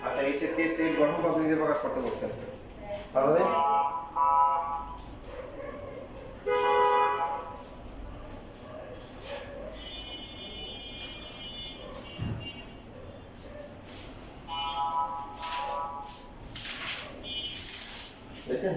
আচ্ছা এই সেটকে সেট গঠন পদ্ধতিতে প্রকাশ করতে বলছেন তাহলে দেখছেন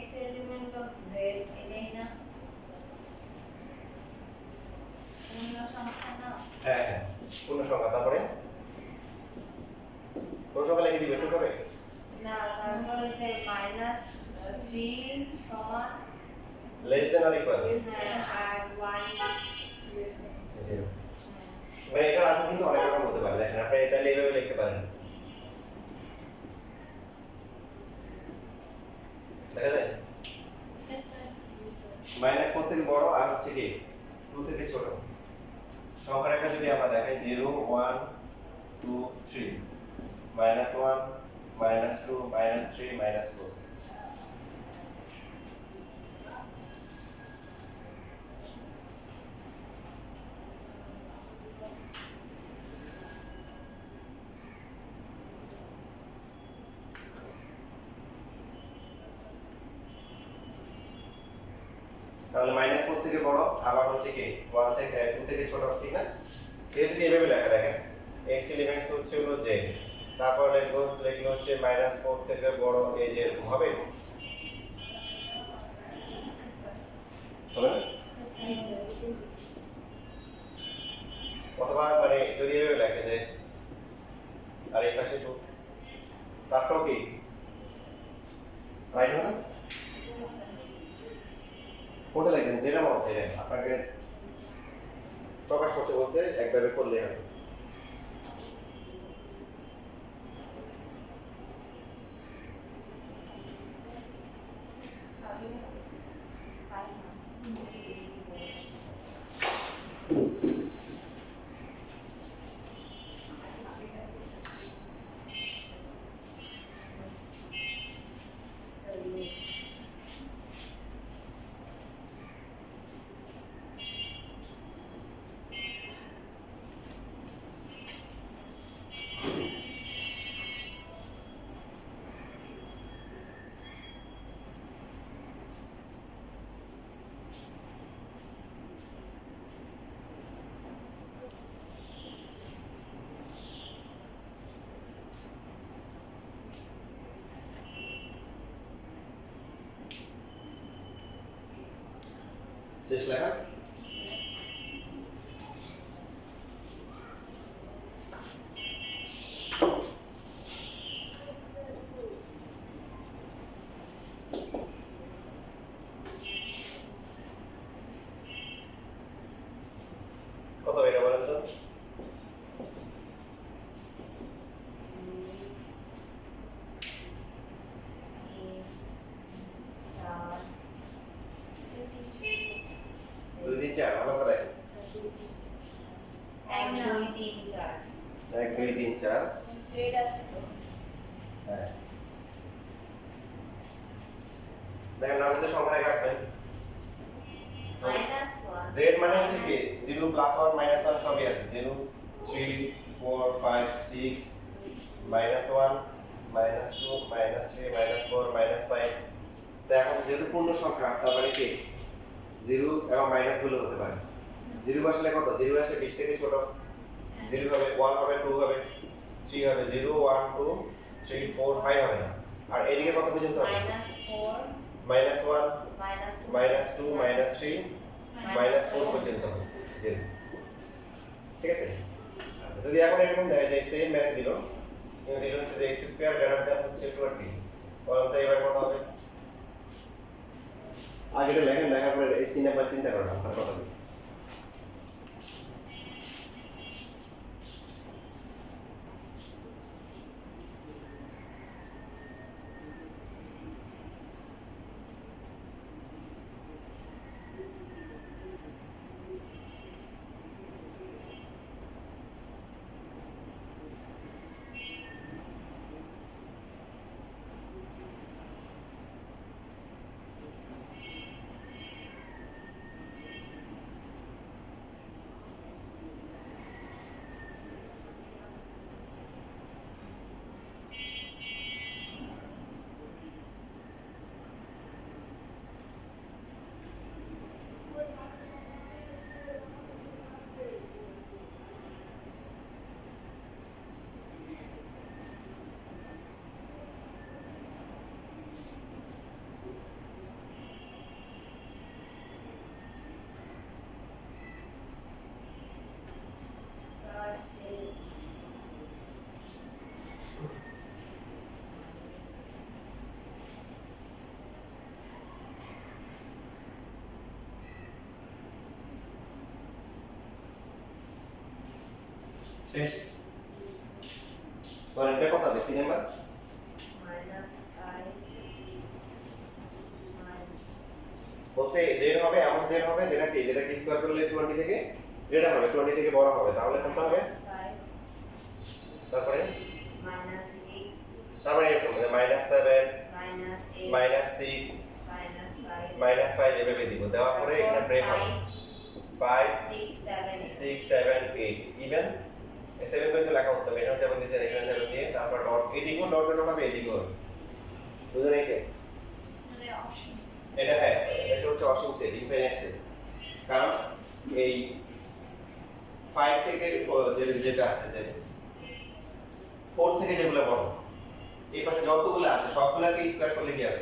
x element of z এটাই না পূর্ণ সংখ্যা না হ্যাঁ হ্যাঁ পূর্ণ সংখ্যা তারপরে পূর্ণ সংখ্যা লিখে দিবেন একটু করে না তারপর হচ্ছে -3 সমান লেস দেন আর ইকুয়াল আর 1 মানে এটা আছে কিন্তু অনেক রকম হতে পারে দেখেন আপনি চাইলে এইভাবে লিখতে পারেন দেখা যায় মাইনাস 4 থেকে বড় আর হচ্ছে কি 2 থেকে ছোট সংখ্যা রেখা যদি আমরা দেখাই 0 1 2 3 -1 -2 -3 -4 তাহলে -4 থেকে বড় আবার হচ্ছে কি 1 থেকে 2 থেকে ছোট ঠিক না এই যদি এভাবে লেখা দেখেন x এলিমেন্টস হচ্ছে হলো z তারপর লিখবো হচ্ছে -4 থেকে বড় এই যে এরকম হবে হবে না অথবা মানে যদি এভাবে লেখা যায় আর এই পাশে 2 তারপর কি রাইট হবে না কোনটা লিখবেন যেটা মনে হচ্ছে আপনাকে প্রকাশ করতে বলছে একবারে করলে হবে শেষ লেখা কত এটা বলেন তো দুই দিন চার ভালো করে দেখেন 1 2 3 4 1 2 3 4 সেট আছে তো হ্যাঁ দেখেন নাম তো সংখ্যা রেখে রাখবেন -1 z মানে হচ্ছে কি 0 +1 -1 সবই আছে 0 3 4 5 6 -1 -2 -3 -4 -5 তো এখন যেহেতু পূর্ণ সংখ্যা তার মানে কি 0 এবং মাইনাস গুলো হতে পারে 0 আসলে কত 0 আসে 20 থেকে ছোট 0 হবে 1 হবে 2 হবে 3 হবে 0 1 2 3 4 5 হবে না আর এদিকে কত পর্যন্ত হবে -4 -1 -2 -3 -4 পর্যন্ত হবে 0 ঠিক আছে আচ্ছা যদি এখন এরকম দেখা যায় সেম ম্যাথ দিল কিন্তু দিল হচ্ছে যে x স্কয়ার গ্রেটার দ্যান হচ্ছে 20 বলুন তো এবার কত হবে আগে এটা লেখেন লেখার পরে এই সিনেমা চিন্তা করেন আনসার কত হবে শেষ তোর এটা কত হবে সিনেমা বলছে জেড হবে এমন জেড হবে যেটা কি যেটা কি স্কয়ার করলে 20 থেকে গ্রেটার হবে 20 থেকে বড় হবে তাহলে কোনটা হবে তারপরে তারপরে এরকম যে -7 -6 -5 এভাবে দিব দেওয়ার পরে এখানে ব্রেক হবে 5 6 7 8 ইভেন এই 7 কিন্তু লেখা হতে হবে এখানে 7 দিয়েছে এখানে 7 দিয়ে তারপর ডট এদিকেও ডট ডট হবে এদিকেও বুঝলেন কি এটা হ্যাঁ এটা হচ্ছে অসীম সেট ইনফিনিট সেট কারণ এই 5 থেকে যেটা আছে যে 4 থেকে যেগুলো বড় এই পাশে যতগুলো আছে সবগুলোকে স্কয়ার করলে কি হবে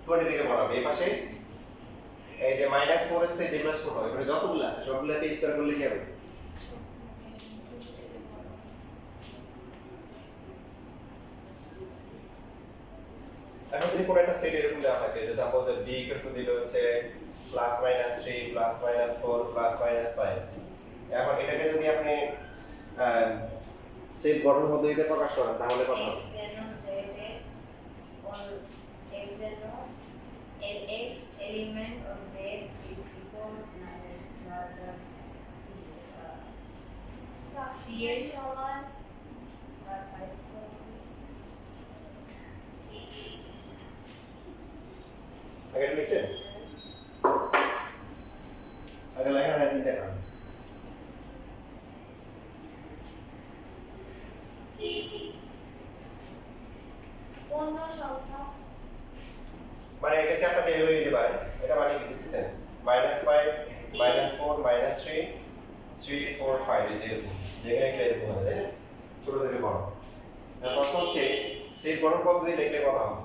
20 থেকে বড় হবে এই পাশে এই যে -4 এর চেয়ে যেগুলো ছোট এখানে যতগুলো আছে সবগুলোকে স্কয়ার করলে কি হবে এখন যদি কোনো একটা সেট এরকম দেওয়া থাকে যে সাপোজ b ইকুয়াল দিল হচ্ছে +-3 +-4 +-5 এখন এটাকে যদি আপনি সেট গঠন পদ্ধতিতে প্রকাশ করেন তাহলে কত হবে x element of z is equal CL সমান আগে লিখছেন আগে লেখা না চিন্তা করেন পূর্ণ সংখ্যা মানে এটাকে আপনি এভাবে দিতে পারেন এটা মানে কি বুঝছেন -5 -4 -3 3 4 5 এই যেরকম যেখানে ক্লিয়ার হবে তাই না? ছোট থেকে বড় এখন হচ্ছে সেট গঠন পদ্ধতি লিখলে কথা হবে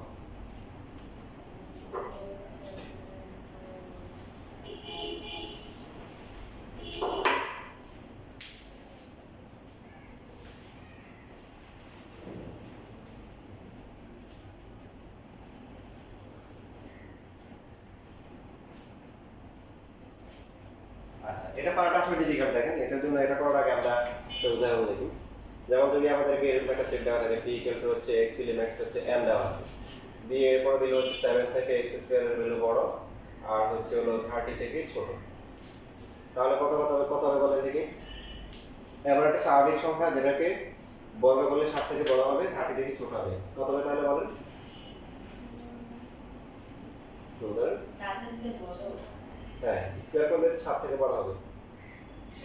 আচ্ছা এটা পারাটা আসলে ডিফিকাল্ট দেখেন এটার জন্য এটা করার আগে আমরা একটা উদাহরণ দেখি যেমন যদি আমাদেরকে এরকম একটা সেট দেওয়া থাকে p ইকুয়াল হচ্ছে x এলিমেন্ট হচ্ছে n দেওয়া আছে দিয়ে এরপর দিল হচ্ছে 7 থেকে x স্কয়ার এর ভ্যালু বড় আর হচ্ছে হলো 30 থেকে ছোট তাহলে কত হবে বলেন দেখি এবার একটা স্বাভাবিক সংখ্যা যেটাকে বর্গ করলে 7 থেকে বড় হবে 30 থেকে ছোট হবে কত হবে তাহলে বলেন বলেন হ্যাঁ স্কয়ার করলে 7 থেকে বড় হবে 3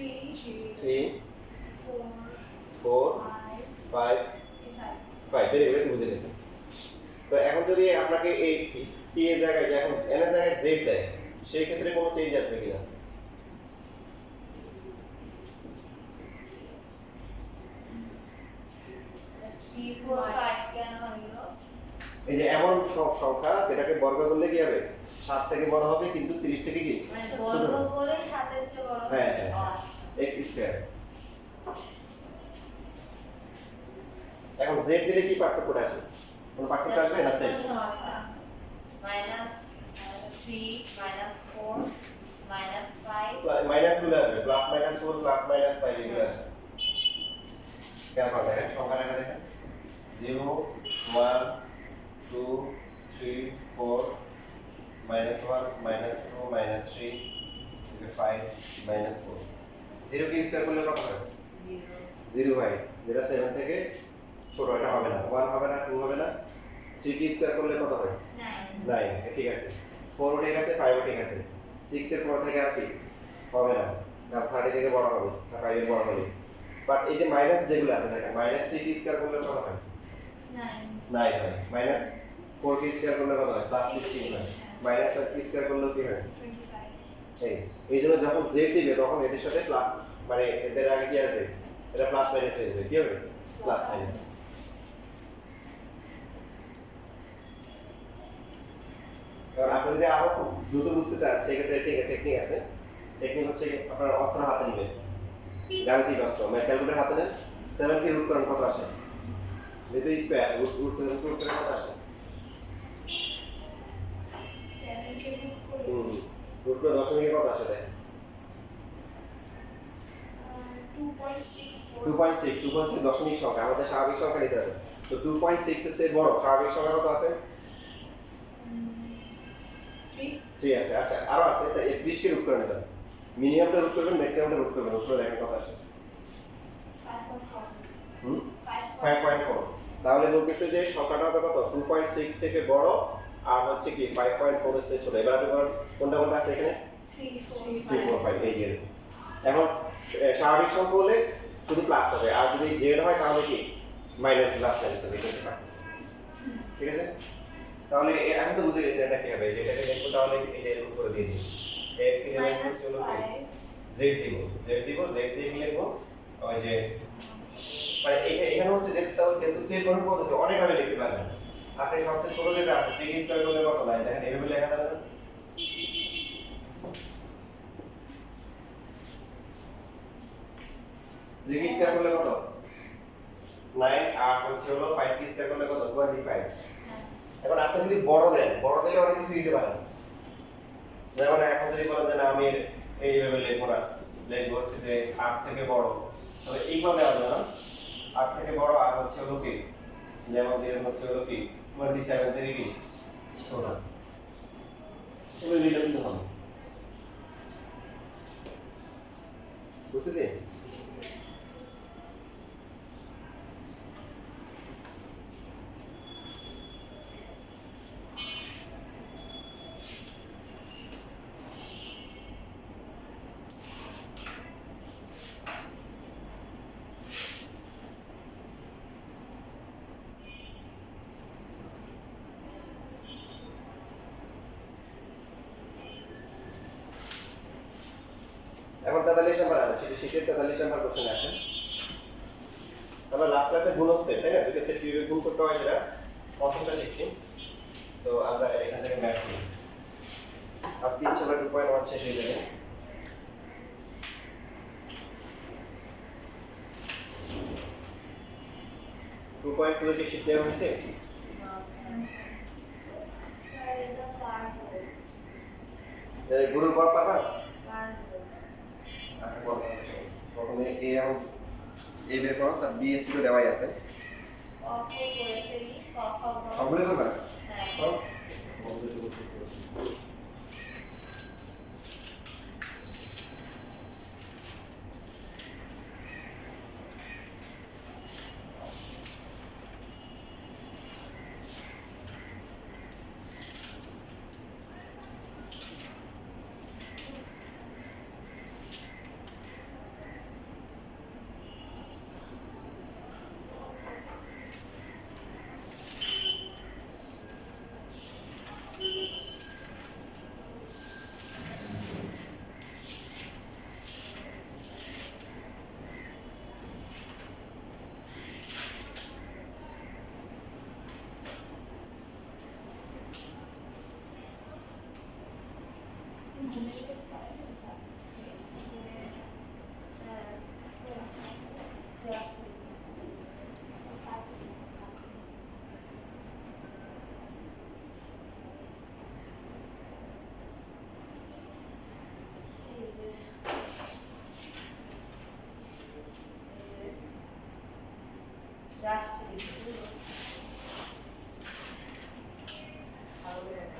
4 5 5 ভেরি ভেরি বুঝে গেছেন তো এখন যদি আপনাকে এই p এর জায়গায় এখন n এর জায়গায় z দেয় সেই ক্ষেত্রে কোনো চেঞ্জ আসবে কিনা 3 4 5 কেন হলো এই যে এমন সব সংখ্যা যেটাকে বর্গ করলে কি হবে 7 থেকে বড় হবে কিন্তু 30 থেকে কি মানে ছোট বর্গ হবে। করে 7 এর চেয়ে বড়। হ্যাঁ, হ্যাঁ। ও আচ্ছা। x square. এখন z দিলে কি পার্থক্যটা আসবে? কোনো পার্থক্য আসবে না same? Minus 3 minus 4 minus 5 minus গুলো আসবে প্লাস মাইনাস 4 প্লাস মাইনাস 5 এগুলো আসবে। খেয়াল করে দেখেন সংখ্যাটা দেখেন 0 1 2 3 4 minus 1 minus 2 minus 3 5 minus 4 0 কি স্কয়ার করলে কত হয়? 0 0 হয় যেটা 7 থেকে ছোট এটা হবে না 1 হবে না 2 হবে না 3 কি স্কয়ার করলে কত হয়? 9 9 ঠিক আছে 4 ঠিক আছে 5 ঠিক আছে 6 এর পর থেকে আর কি হবে না কারণ 30 থেকে বড় হবে 5 এর বড় হবে বাট এই যে মাইনাস যেগুলো আছে দেখেন মাইনাস 3 কি স্কয়ার করলে কত হয়? 9 9 হয় মাইনাস 4 কি স্কয়ার করলে কত হয়? প্লাস 16 হয় মাইনাস 5 কি স্কয়ার করলে কি হয়? 25 এই জন্য যখন z দিবে তখন এদের সাথে প্লাস মানে এদের আগে কি আসবে এটা প্লাস মাইনাস হয়ে যাবে কি হবে প্লাস মাইনাস এবার আপনি যদি আরো খুব দ্রুত বুঝতে চান সেক্ষেত্রে টেকনিক আছে টেকনিক হচ্ছে আপনার অস্ত্র হাতে নেবেন গাণিতিক অস্ত্র মানে ক্যালকুলেটর হাতে নেন 7 কে রুট করেন কত আসে যেহেতু স্কয়ার রুট করে কত আসে 7 কে রুট করে রুট করে দশমিকে কত আসে দেয় 2.6 দশমিক সংখ্যা আমাদের স্বাভাবিক সংখ্যা নিতে হবে তো 2.6 এর চেয়ে বড় স্বাভাবিক সংখ্যা কত আছে 3 আছে আচ্ছা আরো আছে তাই 30 কে রুট করে নেবেন মিনিমামটা রুট করবেন ম্যাক্সিমামটা রুট করবেন রুট করে দেখেন কত আসে 5.4 তাহলে বলতেছে যে সংখ্যাটা হবে কত 2.6 থেকে বড় আর হচ্ছে কি 5.4 এর চেয়ে ছোট এবার আপনি বলেন কোনটা কোনটা আছে এখানে 3 4 5 এই যে এখন স্বাভাবিক সংখ্যা হলে শুধু প্লাস হবে আর যদি জেড হয় তাহলে কি মাইনাস প্লাস মাইনাস হবে ঠিক আছে তাহলে এখন তো বুঝে গেছেন এটা কি হবে যেটাকে লিখবো তাহলে এই যে এরকম করে দিয়ে দিই x এর এলিমেন্ট হলো z দিব z দিয়ে কি লিখবো ওই যে মানে এখানে হচ্ছে যেহেতু সেট গঠন পদ্ধতি অনেকভাবে লিখতে পারবেন আপনি সবচেয়ে ছোট যেটা আছে 3 স্কয়ার করলে কত হয় দেখেন এভাবে লেখা যাবে না 3 কি স্কয়ার করলে কত 9 আর হচ্ছে হলো 5 কি স্কয়ার করলে কত 25 এখন আপনি যদি বড় দেন বড় দিলে অনেক কিছু দিতে পারেন যেমন এখন যদি বলেন যে না আমি এইভাবে লিখবো না লিখবো হচ্ছে যে 8 থেকে বড় তবে এইভাবে আসবে না 8 থেকে বড় আর হচ্ছে হলো কি যেমন দিলেন হচ্ছে হলো কি 27 থেকে কি ছোট এগুলো দিলে কিন্তু হবে বুঝছেন এখন 43 নাম্বার আছে সেটা শীটের 43 নাম্বার কোশ্চেনে আসেন আমরা লাস্ট ক্লাসে গুণ হচ্ছে তাই না দুটো সেট কিভাবে গুণ করতে হয় সেটা প্রথমটা শিখছি তো আমরা এখান থেকে ম্যাথ করি আজকে ইনশাআল্লাহ 2.1 শেষ হয়ে যাবে টু পয়েন্ট টু এর শীট দেওয়া হয়েছে গুণের পর পাবা আচ্ছা বল প্রথমে এ এবং এ বের করো তার বি এস সি তো দেওয়াই আছে সবগুলো করবা করো বলতে তো করতে Just this. How would I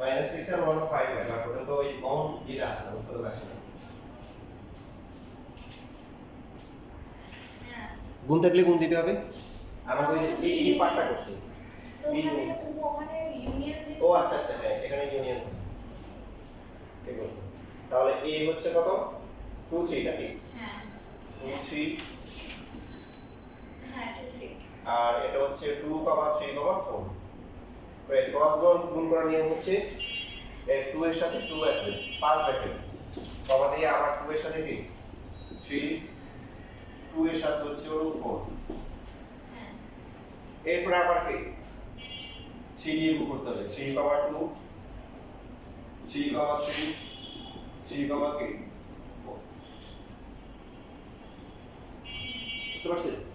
-6 আর 1 ও 5 হয় বাট ওটা তো ওই কমন যেটা আসে না উত্তর আসে না গুণ থাকলে গুণ দিতে হবে আমরা তো এই পার্টটা করছি তো ওখানে ইউনিয়ন ও আচ্ছা আচ্ছা হ্যাঁ এখানে ইউনিয়ন ঠিক আছে তাহলে a হচ্ছে কত 2 3 নাকি হ্যাঁ 2 3 হ্যাঁ 2 3 আর এটা হচ্ছে 2, 3, 4 তো এই ক্রস গুণ করার নিয়ম হচ্ছে এই 2 এর সাথে 2 আসবে 5 ব্র্যাকেট কমা দিয়ে আবার 2 এর সাথে কি 3 2 এর সাথে হচ্ছে হলো 4 হ্যাঁ এরপর আবার কি 3 দিয়ে গুণ করতে হবে 3, 2 3, 3 3, 4 বুঝতে পারছেন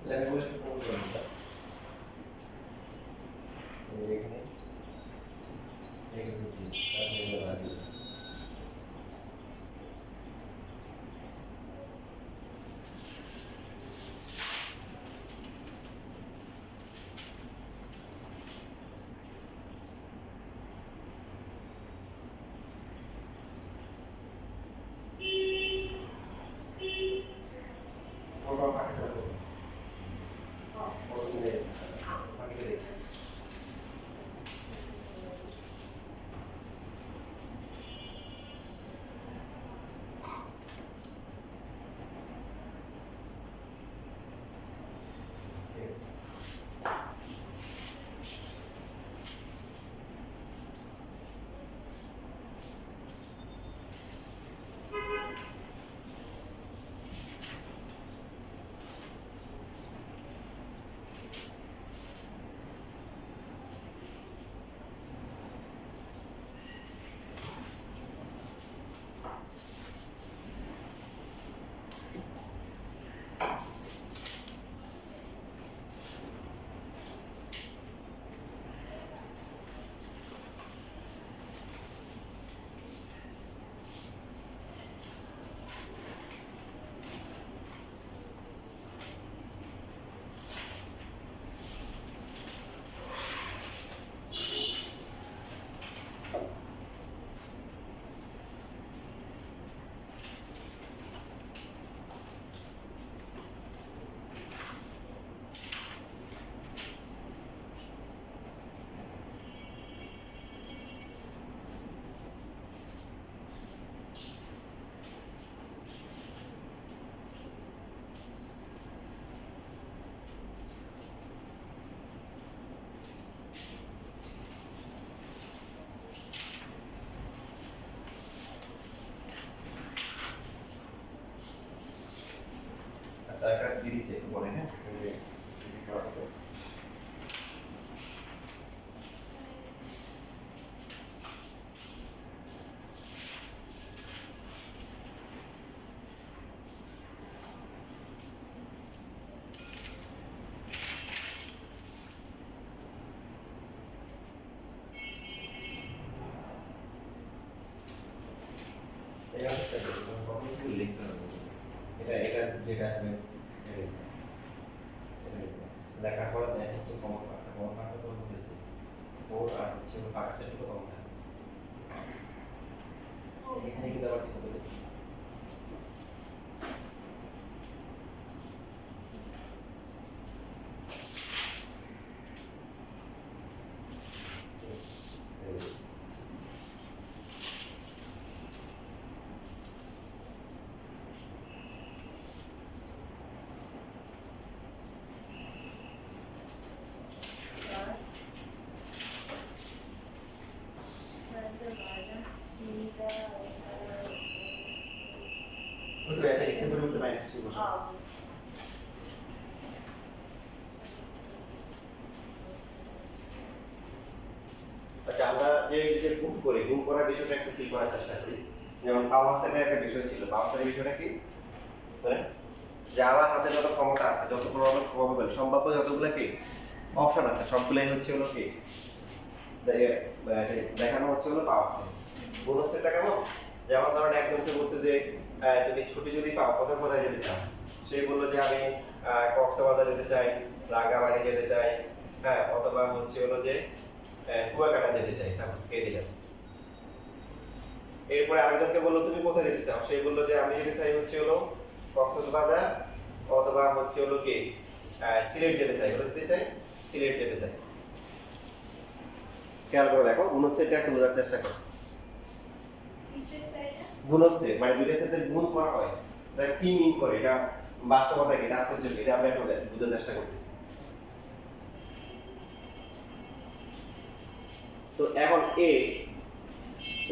লেখাগুলো একটু ফোন করুন এখানে রেখে দিচ্ছি তারপরে এগুলো লাগিয়ে ওর পাখি চালাবো ওর মিলে পাখিকে দেখি ঠিক আছে আচ্ছা একটা দিদিছে একটু পরে হ্যাঁ এটা উল্লেখ করা এটা এটা যেটা আসবে লেখার পরে দেখ হচ্ছে কমন পার্টটা তো বলেছে ওর আর হচ্ছে পাকা সেট তো কমন থাকে এখানে কিন্তু আবার কি হতে পারে তো এটা x এর পরিবর্তে -2 বসাবো আচ্ছা আমরা যে গুণ করি গুণ করার বিষয়টা একটু ফিল করার চেষ্টা করি যেমন পাওয়ার সেটের একটা বিষয় ছিল পাওয়ার সেটের বিষয়টা কি বলেন যে আমার হাতে যত ক্ষমতা আছে যত প্রবাবল সম্ভাব্য যতগুলো কি অপশন আছে সবগুলাই হচ্ছে হলো কি দেখানো হচ্ছে হলো পাওয়ার সেট বোনাস সেটটা কেমন যেমন ধরেন একজনকে বলছে যে তুমি ছুটি যদি পাও কোথায় কোথায় যেতে চাও সে বললো যে আমি কক্সবাজার যেতে চাই রাঙ্গামাটি যেতে চাই হ্যাঁ অথবা হচ্ছে হলো যে কুয়াকাটা যেতে চাই সাপোজ কে দিলেন এরপরে আরেকজনকে বললো তুমি কোথায় যেতে চাও সে বললো যে আমি যেতে চাই হচ্ছে হলো কক্সবাজার অথবা হচ্ছে হলো কি সিলেট যেতে চাই কোথায় যেতে চাই সিলেট যেতে চাই খেয়াল করে দেখো গুণসেটটা একটু বোঝার চেষ্টা করো গুণসেট মানে দুইটা সেটের গুণ করা হয় এটা কি মিন করে এটা বাস্তবতা কি তাৎপর্য কি এটা আমরা একটু বোঝার চেষ্টা করতেছি তো এখন এ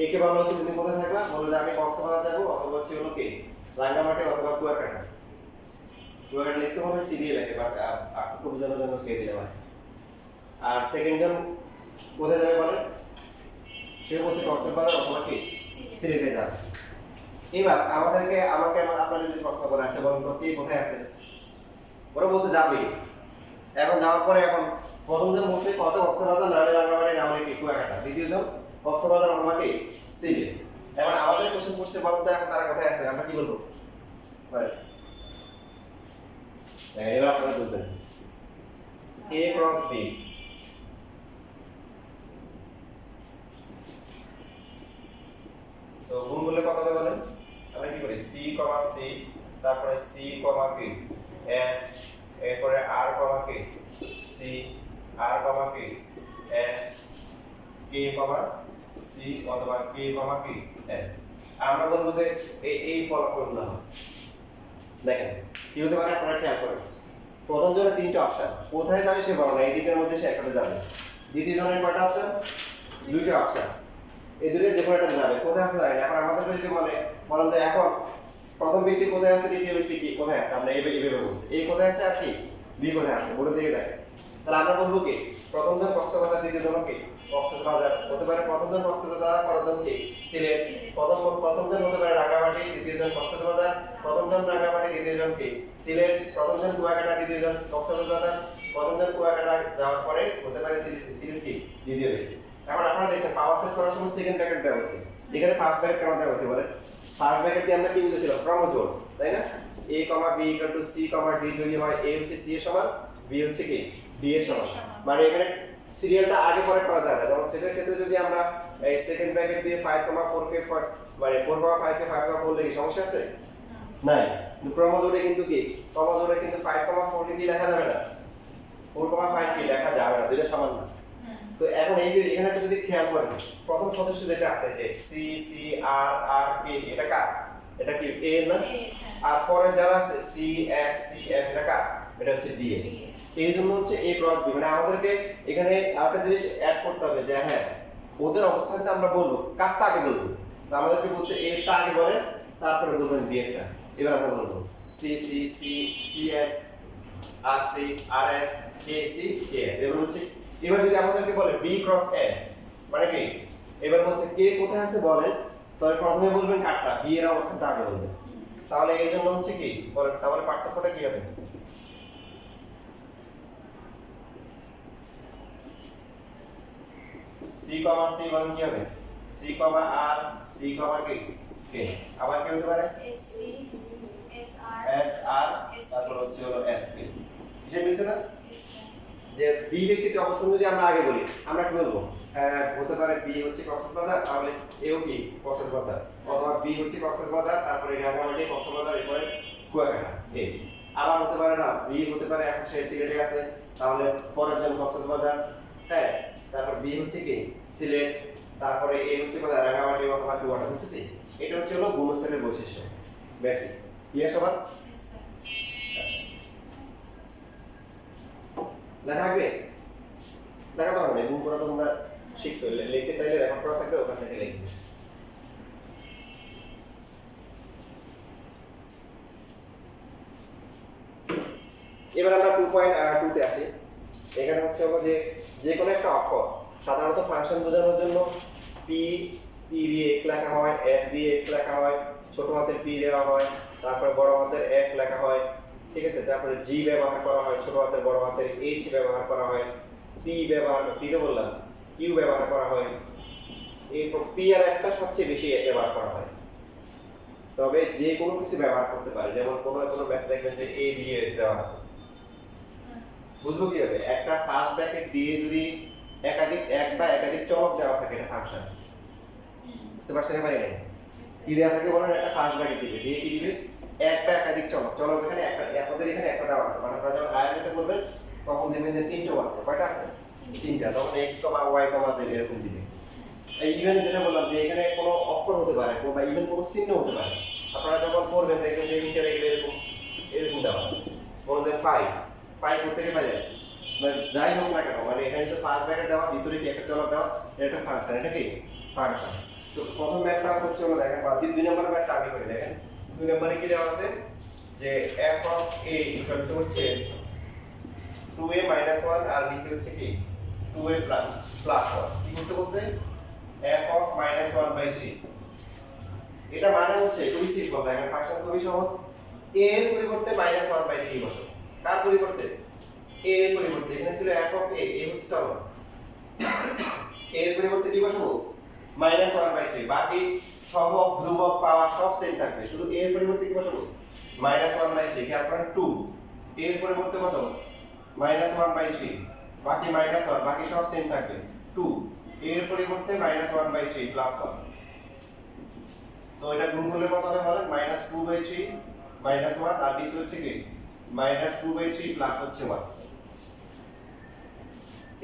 কে বলা হচ্ছে তুমি কোথায় থাকবা বললো যে আমি কক্সবাজার যাবো অথবা হচ্ছে হলো কি রাঙ্গামাটি অথবা কুয়াকাটা লিখতে হবে সি দিয়ে লেখে বাট পার্থক্য বোঝানোর জন্য কে দিলাম আছে আর সেকেন্ড জন কোথায় যাবে বলেন সে বলছে কক্সবাজার অথবা কি সিলেটে যাবে এবার আমাকে আপনারা যদি প্রশ্ন করেন আচ্ছা বলুন তো কে কোথায় আছে ওরা বলছে যাবে, এখন যাওয়ার পরে এখন প্রথম জন বলছে কত কক্সবাজার নামে রাঙামাটি নামে কি কুয়াকাটা, দ্বিতীয় জন কক্সবাজার আমাকে সিলেট। এখন আমাদের কোশ্চেন করছে বলুন তো এখন তারা কোথায় আছে, আমরা কি বলবো? এবার আপনারা বুঝবেন A cross B, সো গুণ করলে কত হবে বলেন? আমরা কি করি C, C, তারপরে C, K, S, এরপরে R, K, C, R, K, S, K, C অথবা K, K, S। আমরা বলবো যে এই ফলাফলগুলো হবে। দেখেন কি হতে পারে আপনারা খেয়াল করেন, প্রথম জনের তিনটা অপশন, কোথায় যাবে সে বলে না, এই দিকের মধ্যে সে একটাতে যাবে। দ্বিতীয় জনের কয়টা অপশন? দুইটা অপশন, এই দুটোর যে কোনো একটাতে যাবে, কোথায় আছে জানি না। এখন আমাদেরকে যদি বলেন তো এখন প্রথম ব্যক্তি কোথায় আছে, দ্বিতীয় ব্যক্তি কি কোথায় আছে, আমরা এইভাবে বলছি এ কোথায় আছে আর কি বি কোথায় আছে, বোর্ডের দিকে দেখেন। তাহলে আমরা বলবো কি প্রথম জন কক্সবাজার, দ্বিতীয় জন কি কক্সবাজার হতে পারে, প্রথম জন কক্সবাজার, পরের জন কি সিলেট, প্রথম জন হতে পারে রাঙ্গামাটি, দ্বিতীয় জন কক্সবাজার, প্রথম জন রাঙ্গামাটি, দ্বিতীয় জন কি সিলেট, প্রথম জন কুয়াকাটা, দ্বিতীয় জন কক্সবাজার, প্রথম জন কুয়াকাটা যাওয়ার পরে হতে পারে সিলেট কি দ্বিতীয় ব্যক্তি। এখন আপনারা দেখছেন পাওয়ার সেট করার সময় সেকেন্ড ব্র্যাকেট দেওয়া হয়েছে, এখানে ফার্স্ট ব্র্যাকেট কেন দেওয়া হয়েছে বলেন? ফার্স্ট ব্র্যাকেট দিয়ে আমরা কি বুঝেছিলাম? ক্রমজোড়, তাই না? a, b = c, d যদি হয় a হচ্ছে c এর সমান, b হচ্ছে কি d এর সমান, মানে এখানে সিরিয়ালটা আগে পরে করা যায় না। যেমন সেটের ক্ষেত্রে যদি আমরা এই সেকেন্ড ব্র্যাকেট দিয়ে 5, 4 কে মানে 4, 5 কে 5, 4 লিখি সমস্যা আছে? নাই। কিন্তু ক্রমজোড়ে কিন্তু কি ক্রমজোড়ে কিন্তু 5, 4 কে কি লেখা যাবে না, 4, 5 কি লেখা যাবে না, দুইটা সমান না। তো এখন এই যে এখানে একটা যদি খেয়াল করেন, প্রথম সদস্য যেটা আছে যে সি, সি, আর, আর, কে, এটা কার? এটা কি এ না? আর পরে যারা আছে সি, এস, এটা কার? এটা হচ্ছে ডি এ। এই জন্য হচ্ছে এ ক্রস বি, মানে আমাদেরকে এখানে আরেকটা জিনিস অ্যাড করতে হবে যে হ্যাঁ ওদের অবস্থানটা আমরা বলবো, কারটা আগে বলবো। তো আমাদেরকে বলছে এরটা আগে বলেন, তারপরে বলবেন বি এরটা। এবার আমরা বলবো সি, সি, এস, আর, সি, আর, এস, কে, সি, কে, এস। এবার হচ্ছে এবার যদি আমাদেরকে বলে বি ক্রস এ মানে কি, এবার বলছে কে কোথায় আছে বলেন, তবে প্রথমে বলবেন কারটা, বি এর অবস্থানটা আগে বলবেন। তাহলে এই জন্য হচ্ছে কি বলেন, তাহলে পার্থক্যটা কি হবে? সি, সি বলেন কি হবে? সি, আর, সি, কে, আবার কি হতে পারে? এস সি, এস আর, তারপর হচ্ছে হলো এস কে। হিসেব মিলছে না? যে বি ব্যক্তির অবস্থান যদি আমরা আগে বলি, আমরা কি বলবো? হতে পারে বি হচ্ছে কক্সবাজার, তাহলে এও কি কক্সবাজার, অথবা বি হচ্ছে কক্সবাজার, তারপরে রাঙ্গামাটি, কক্সবাজার, এরপরে কুয়াকাটা। এই আবার হতে পারে না, বি হতে পারে এখন সে সিলেটে আছে, তাহলে পরের জন কক্সবাজার, হ্যাঁ, তারপর বি হচ্ছে কি সিলেট, তারপরে এ হচ্ছে কোথায় রাঙ্গামাটি অথবা কুয়াকাটা। বুঝতেছি? এটা হচ্ছে হলো গুণস্থলের বৈশিষ্ট্য, বেসিক। ক্লিয়ার সবার? লেখা হবে, লেখা তো হবে, গুণ করা তো তোমরা শিখছো, লিখতে চাইলে রেকর্ড করা থাকবে ওখান থেকে লিখবে। এবার আমরা 2.2 তে আসি। এখানে হচ্ছে হলো যে কোনো একটা অক্ষর সাধারণত ফাংশন বোঝানোর জন্য পি দিয়ে x লেখা হয়, f দিয়ে x লেখা হয়, ছোট হাতের p দেওয়া হয়, তারপর বড় হাতের f লেখা হয়, ঠিক আছে, তারপরে g ব্যবহার করা হয়, ছোট হাতের বড় হাতের h ব্যবহার করা হয়, p তো বললাম, q ব্যবহার করা হয়, এরপর p আর f টা সবচেয়ে বেশি ব্যবহার করা হয়। তবে যে কোনো কিছু ব্যবহার করতে পারে, যেমন কোনো ম্যাথ দেখবেন যে a দিয়ে x দেওয়া আছে, বুঝবো কিভাবে? একটা ফার্স্ট ব্র্যাকেট দিয়ে যদি এক বা একাধিক চলক দেওয়া থাকে, এটা ফাংশন, বুঝতে পারছেন? পারি নাই কি দেওয়া থাকে বলেন? একটা ফার্স্ট ব্র্যাকেট দিবে, দিয়ে কি দিবে? এক বা একাধিক চলক এখানে একটা, আপনাদের এখানে একটা দেওয়া আছে, মানে আপনারা যখন আয়নিতে করবেন তখন দেখবেন যে তিনটেও আছে। কয়টা আছে? তিনটা। তখন x, y, z এরকম দিবে। এই ইভেন যেটা বললাম যে এখানে কোনো অক্ষর হতে পারে বা ইভেন কোনো চিহ্ন হতে পারে, আপনারা যখন পড়বেন দেখবেন যে ইন্টারেক্ট এরকম দেওয়া হয়। বলুন যে 5 করতে গিয়ে পারে যাই হোক না কেন, মানে এখানে যে ফার্স্ট ব্র্যাকেট দেওয়া, ভিতরে কি একটা চলক দেওয়া, এটা ফাংশন। এটা কি ফাংশন? তো প্রথম ম্যাথটা হচ্ছে হলো দেখেন, বা দুই নম্বর ম্যাথটা আগে করে দেখেন। 2 নম্বরে কি দেওয়া আছে যে f of a equal to হচ্ছে 2a minus 1 আর নিচে হচ্ছে কি 2a plus 1। কি করতে বলছে? f of minus 1 by 3। এটা মানে হচ্ছে খুবই সিম্পল, দেখেন ফাংশন খুবই সহজ। a এর পরিবর্তে minus 1 by 3 বসো, কার পরিবর্তে a এর পরিবর্তে এখানে ছিল f অফ a a হচ্ছে চলো a এর পরিবর্তে কি বসাবো -1/3 বাকি সহগ ধ্রুবক পাওয়ার সব সেম থাকবে শুধু a এর পরিবর্তে কি বসাবো -1/3 খেয়াল করেন 2 a এর পরিবর্তে কত -1/3 বাকি -1 বাকি সব সেম থাকবে 2 a এর পরিবর্তে -1/3 প্লাস 1 সো এটা গুণ করলে কত হবে বলেন -2/3 -1 আর নিচে হচ্ছে কি -2/3 প্লাস হচ্ছে 1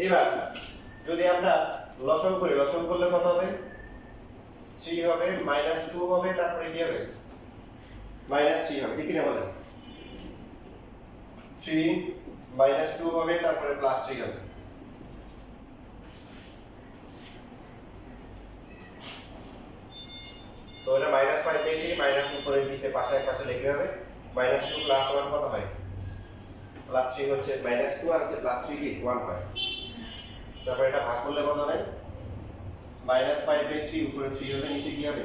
এবার যদি আমরা লসাগু করি লসাগু করলে কত হবে 3 হবে -2 হবে তারপরে কি হবে -3 হবে ঠিক কি না বলেন 3 -2 হবে তারপরে +3 হবে সো এটা -5 পেয়েছি মাইনাস উপরে নিচে পাশে এক পাশে লিখতে হবে -2 + 1 কত হয় +3 হচ্ছে -2 আর হচ্ছে +3 কি 1 হয় তারপর এটা ভাগ করলে কত হবে -5/3 উপরে 3 হবে নিচে কি হবে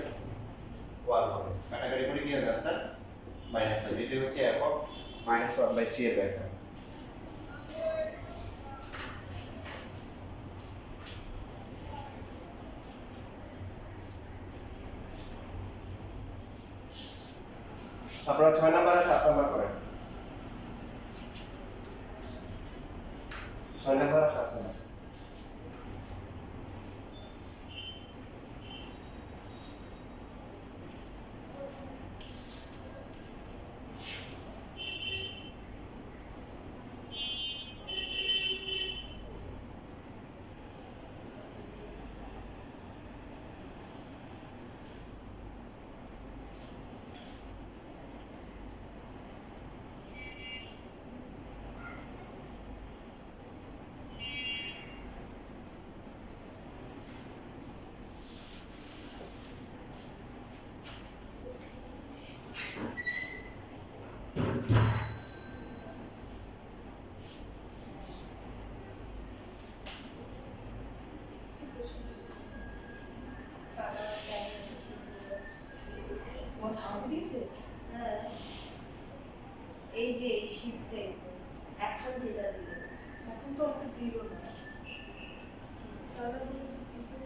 1 হবে কাটাকাটি করে কি হবে আনসার -5 এটা হচ্ছে f অফ -1/3 এর ব্যাখ্যা আপনারা 6 নাম্বার আর 7 নাম্বার করেন 6 নাম্বার আর 7 নাম্বার তোমার ছাড়াতে দিয়েছে? হ্যাঁ এই যে শিফটটাই তো এখন যেটা দিল এখন তো আমাকে দিল না। স্যাররা বলেছে দিতে।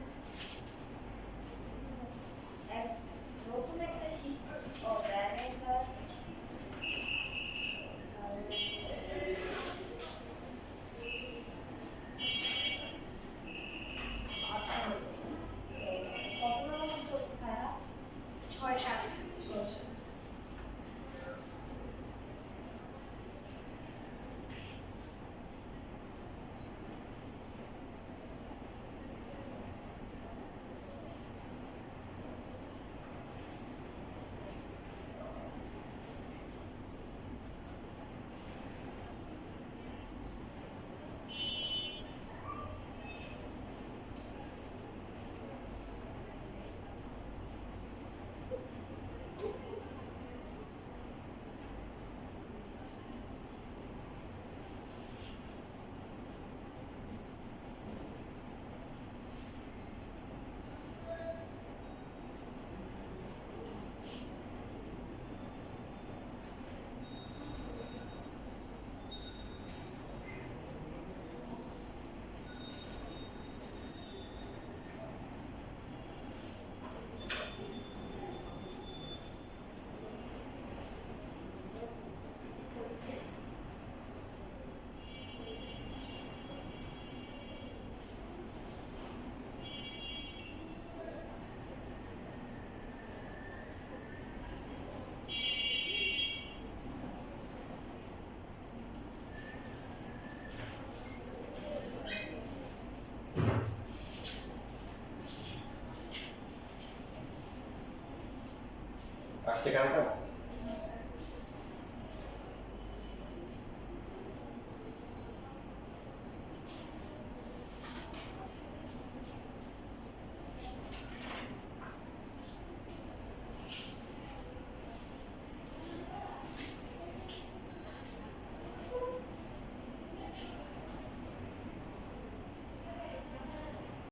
এক নতুন একটা শিফট ও দেয় নাই স্যার আচ্ছা, কত নম্বর চলছে তারা 6-7 চলছে। আসছে কারণটা